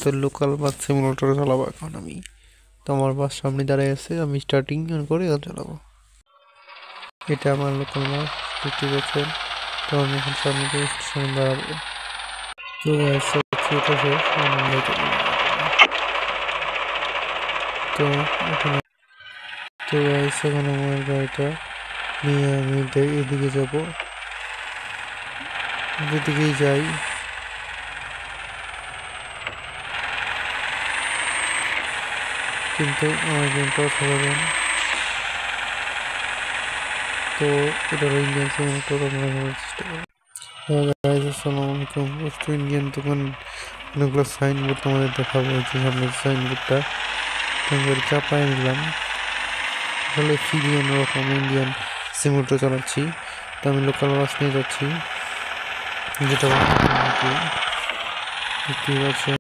তো local bus simulator চালাবো এখন আমি। তো আমার বাস সামনে দাঁড়ায় আছে, আমি স্টার্টিং করে এখন চালাবো। এটা আমার লোকাল বাস, দেখতে পাচ্ছেন। তো আমি এখন সামনে দিয়ে স্টেশনে দাঁড়াবো। তো এটা শেষ, আমরা চলে যাবো। তো এখন এখন আমার গাড়িটা নিয়ে আমি এদিকে যাব, যেদিকেই যাই। কিন্তু আমার গেমটা অসাধারণ। তো এটা হলো ইন্ডিয়ান সিনেমাটোর, আমরা করার চেষ্টা করবো। আসসালামু আলাইকুম। ওয়েস্ট ইন্ডিয়ান দোকান অনেকগুলো সাইনবোর্ড তোমাদের দেখাবো। এই যে সামনের সাইনবোর্ডটা তোমাদের চাপায় নিলাম। আসলে ফিরি অন্যরকম ইন্ডিয়ান সিনেমাটো চালাচ্ছি। তো আমি লোকাল বাস নিয়ে যাচ্ছি, যেটা দেখতেই পাচ্ছেন।